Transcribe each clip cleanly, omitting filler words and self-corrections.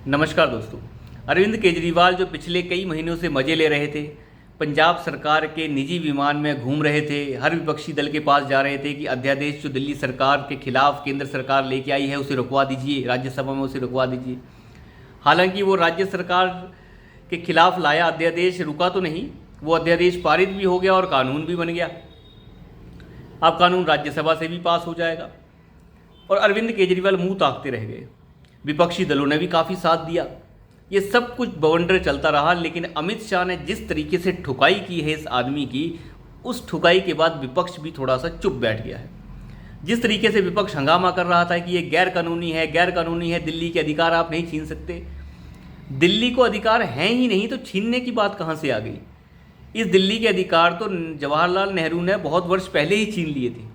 नमस्कार दोस्तों। अरविंद केजरीवाल जो पिछले कई महीनों से मज़े ले रहे थे, पंजाब सरकार के निजी विमान में घूम रहे थे, हर विपक्षी दल के पास जा रहे थे कि अध्यादेश जो दिल्ली सरकार के खिलाफ केंद्र सरकार लेके आई है उसे रुकवा दीजिए, राज्यसभा में उसे रुकवा दीजिए। हालांकि वो राज्य सरकार के खिलाफ लाया अध्यादेश रुका तो नहीं, वो अध्यादेश पारित भी हो गया और कानून भी बन गया। अब कानून राज्यसभा से भी पास हो जाएगा और अरविंद केजरीवाल मुंह ताकते रह गए। विपक्षी दलों ने भी काफ़ी साथ दिया। ये सब कुछ बवंडर चलता रहा, लेकिन अमित शाह ने जिस तरीके से ठुकाई की है इस आदमी की, उस ठुकाई के बाद विपक्ष भी थोड़ा सा चुप बैठ गया है। जिस तरीके से विपक्ष हंगामा कर रहा था कि ये गैर कानूनी है, दिल्ली के अधिकार आप नहीं छीन सकते। दिल्ली को अधिकार हैं ही नहीं तो छीनने की बात कहाँ से आ गई? इस दिल्ली के अधिकार तो जवाहरलाल नेहरू ने बहुत वर्ष पहले ही छीन लिए थे।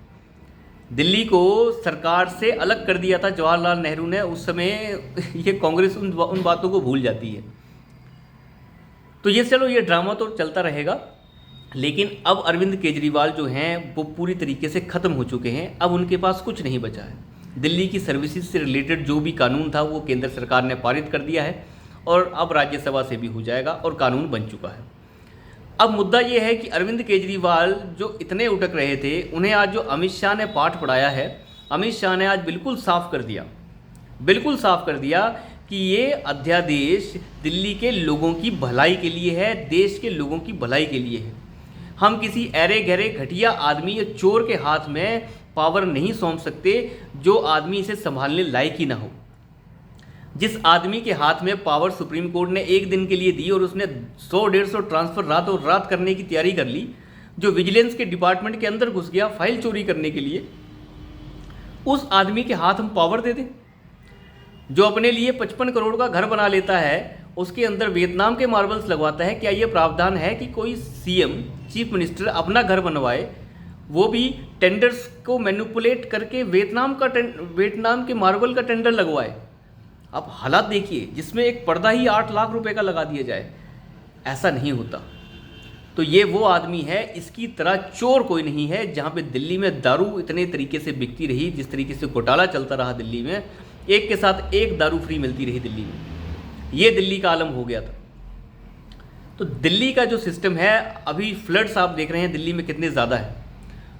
दिल्ली को सरकार से अलग कर दिया था जवाहरलाल नेहरू ने उस समय। ये कांग्रेस उन बातों को भूल जाती है। तो ये चलो, ये ड्रामा तो चलता रहेगा, लेकिन अब अरविंद केजरीवाल जो हैं वो पूरी तरीके से ख़त्म हो चुके हैं। अब उनके पास कुछ नहीं बचा है। दिल्ली की सर्विसेज से रिलेटेड जो भी कानून था वो केंद्र सरकार ने पारित कर दिया है और अब राज्यसभा से भी हो जाएगा और कानून बन चुका है। अब मुद्दा ये है कि अरविंद केजरीवाल जो इतने उटक रहे थे, उन्हें आज जो अमित शाह ने पाठ पढ़ाया है, अमित शाह ने आज बिल्कुल साफ कर दिया कि ये अध्यादेश दिल्ली के लोगों की भलाई के लिए है, देश के लोगों की भलाई के लिए है। हम किसी ऐरे गहरे घटिया आदमी या चोर के हाथ में पावर नहीं सौंप सकते जो आदमी इसे संभालने लायक ही ना हो। जिस आदमी के हाथ में पावर सुप्रीम कोर्ट ने एक दिन के लिए दी और उसने 100-150 ट्रांसफ़र रातों रात करने की तैयारी कर ली, जो विजिलेंस के डिपार्टमेंट के अंदर घुस गया फाइल चोरी करने के लिए, उस आदमी के हाथ हम पावर दे दें? जो अपने लिए 55 करोड़ का घर बना लेता है, उसके अंदर वियतनाम के मार्बल्स लगवाता है। क्या ये प्रावधान है कि कोई सीएम, चीफ मिनिस्टर अपना घर बनवाए, वो भी टेंडर्स को मैनिपुलेट करके वियतनाम के मार्बल का टेंडर लगवाए? आप हालात देखिए, जिसमें एक पर्दा ही 8 लाख रुपए का लगा दिया जाए। ऐसा नहीं होता। तो ये वो आदमी है, इसकी तरह चोर कोई नहीं है। जहाँ पे दिल्ली में दारू इतने तरीके से बिकती रही, जिस तरीके से घोटाला चलता रहा दिल्ली में, एक के साथ एक दारू फ्री मिलती रही दिल्ली में, ये दिल्ली का आलम हो गया था। तो दिल्ली का जो सिस्टम है, अभी फ्लड्स आप देख रहे हैं दिल्ली में कितने ज़्यादा है।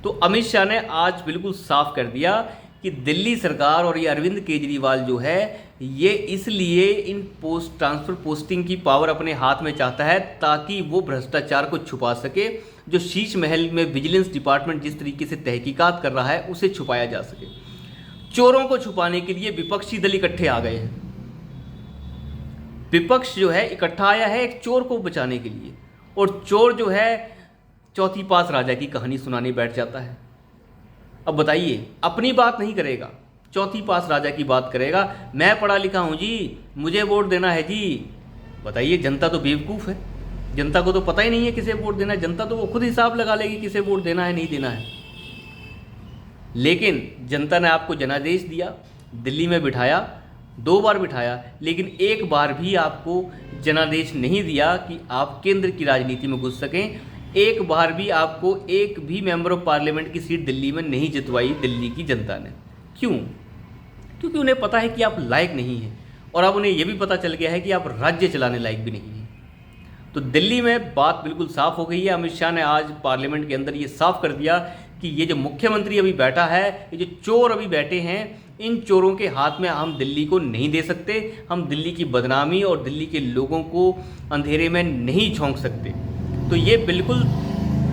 तो अमित शाह ने आज बिल्कुल साफ कर दिया कि दिल्ली सरकार और ये अरविंद केजरीवाल जो है, ये इसलिए इन ट्रांसफ़र पोस्टिंग की पावर अपने हाथ में चाहता है ताकि वो भ्रष्टाचार को छुपा सके। जो शीश महल में विजिलेंस डिपार्टमेंट जिस तरीके से तहकीकात कर रहा है, उसे छुपाया जा सके। चोरों को छुपाने के लिए विपक्षी दल इकट्ठे आ गए हैं। विपक्ष जो है इकट्ठा आया है एक चोर को बचाने के लिए, और चोर जो है चौथी पास राजा की कहानी सुनाने बैठ जाता है। अब बताइए, अपनी बात नहीं करेगा, चौथी पास राजा की बात करेगा। मैं पढ़ा लिखा हूँ जी, मुझे वोट देना है जी। बताइए, जनता तो बेवकूफ़ है, जनता को तो पता ही नहीं है किसे वोट देना है। जनता तो वो खुद हिसाब लगा लेगी किसे वोट देना है, नहीं देना है। लेकिन जनता ने आपको जनादेश दिया, दिल्ली में बिठाया, 2 बार बिठाया, लेकिन एक बार भी आपको जनादेश नहीं दिया कि आप केंद्र की राजनीति में घुस सकें। एक बार भी आपको एक भी मेंबर ऑफ पार्लियामेंट की सीट दिल्ली में नहीं जितवाई दिल्ली की जनता ने। क्यों? क्योंकि उन्हें पता है कि आप लायक नहीं हैं, और अब उन्हें यह भी पता चल गया है कि आप राज्य चलाने लायक भी नहीं हैं। तो दिल्ली में बात बिल्कुल साफ हो गई है। अमित शाह ने आज पार्लियामेंट के अंदर ये साफ कर दिया कि ये जो मुख्यमंत्री अभी बैठा है, ये जो चोर अभी बैठे हैं, इन चोरों के हाथ में हम दिल्ली को नहीं दे सकते। हम दिल्ली की बदनामी और दिल्ली के लोगों को अंधेरे में नहीं झोंक सकते। तो ये बिल्कुल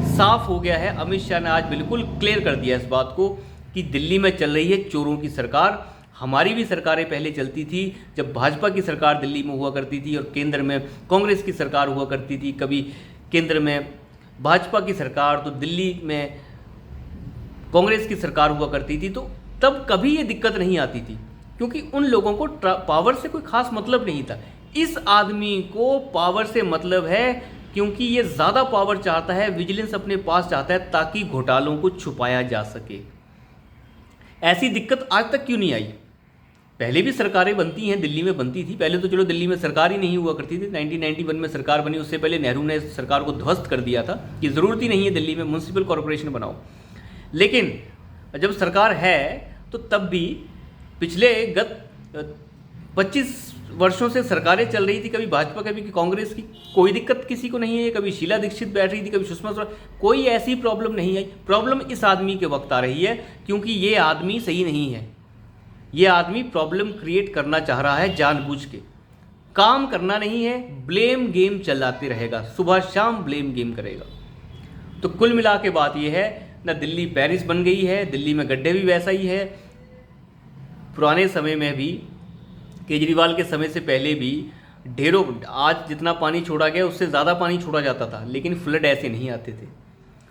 साफ हो गया है। अमित शाह ने आज बिल्कुल क्लियर कर दिया इस बात को कि दिल्ली में चल रही है चोरों की सरकार। हमारी भी सरकारें पहले चलती थी, जब भाजपा की सरकार दिल्ली में हुआ करती थी और केंद्र में कांग्रेस की सरकार हुआ करती थी। कभी केंद्र में भाजपा की सरकार तो दिल्ली में कांग्रेस की सरकार हुआ करती थी, तो तब कभी ये दिक्कत नहीं आती थी, क्योंकि उन लोगों को पावर से कोई खास मतलब नहीं था। इस आदमी को पावर से मतलब है, क्योंकि ये ज़्यादा पावर चाहता है, विजिलेंस अपने पास चाहता है ताकि घोटालों को छुपाया जा सके। ऐसी दिक्कत आज तक क्यों नहीं आई? पहले भी सरकारें बनती हैं, दिल्ली में बनती थी। पहले तो चलो दिल्ली में सरकार ही नहीं हुआ करती थी। 1991 में सरकार बनी, उससे पहले नेहरू ने सरकार को ध्वस्त कर दिया था कि ज़रूरत ही नहीं है दिल्ली में म्यूनसिपल कॉरपोरेशन बनाओ। लेकिन जब सरकार है तो तब भी पिछले 25 वर्षों से सरकारें चल रही थी, कभी भाजपा कभी कांग्रेस की, कोई दिक्कत किसी को नहीं है। कभी शीला दीक्षित बैठ रही थी, कभी सुषमा स्वराज, कोई ऐसी प्रॉब्लम नहीं आई। प्रॉब्लम इस आदमी के वक्त आ रही है क्योंकि ये आदमी सही नहीं है। ये आदमी प्रॉब्लम क्रिएट करना चाह रहा है जानबूझ के, काम करना नहीं है, ब्लेम गेम चलाते रहेगा, सुबह शाम ब्लेम गेम करेगा। तो कुल मिला के बात यह है, ना दिल्ली पेरिस बन गई है, दिल्ली में गड्ढे भी वैसा ही है। पुराने समय में भी, केजरीवाल के समय से पहले भी ढेरों, आज जितना पानी छोड़ा गया उससे ज़्यादा पानी छोड़ा जाता था, लेकिन फ्लड ऐसे नहीं आते थे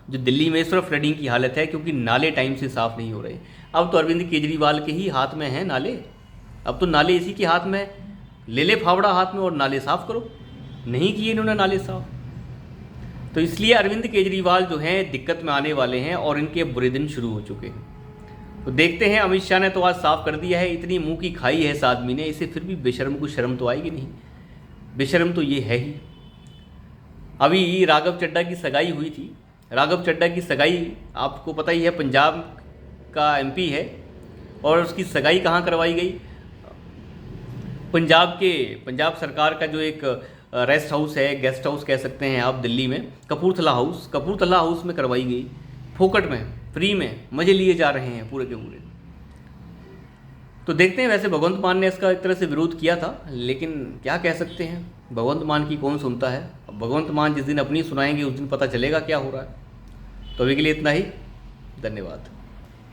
जो दिल्ली में इस वक्त फ्लडिंग की हालत है, क्योंकि नाले टाइम से साफ़ नहीं हो रहे। अब तो अरविंद केजरीवाल के ही हाथ में हैं नाले, अब तो नाले इसी के हाथ में है। ले ले फावड़ा हाथ में और नाले साफ़ करो। नहीं किए इन्होंने नाले साफ़, तो इसलिए अरविंद केजरीवाल जो हैं दिक्कत में आने वाले हैं और इनके बुरे दिन शुरू हो चुके हैं। तो देखते हैं, अमित शाह ने तो आज साफ कर दिया है, इतनी मुंह की खाई है इस आदमी ने, इसे फिर भी बेशर्म को शर्म तो आएगी नहीं। बेशर्म तो ये है ही। अभी राघव चड्ढा की सगाई हुई थी। राघव चड्ढा की सगाई आपको पता ही है, पंजाब का एमपी है, और उसकी सगाई कहाँ करवाई गई? पंजाब सरकार का जो एक रेस्ट हाउस है, गेस्ट हाउस कह सकते हैं आप, दिल्ली में कपूरथला हाउस में करवाई गई। फोकट में, फ्री में मज़े लिए जा रहे हैं पूरे के पूरे। तो देखते हैं, वैसे भगवंत मान ने इसका एक तरह से विरोध किया था, लेकिन क्या कह सकते हैं, भगवंत मान की कौन सुनता है। भगवंत मान जिस दिन अपनी सुनाएंगे उस दिन पता चलेगा क्या हो रहा है। तो अभी के लिए इतना ही, धन्यवाद।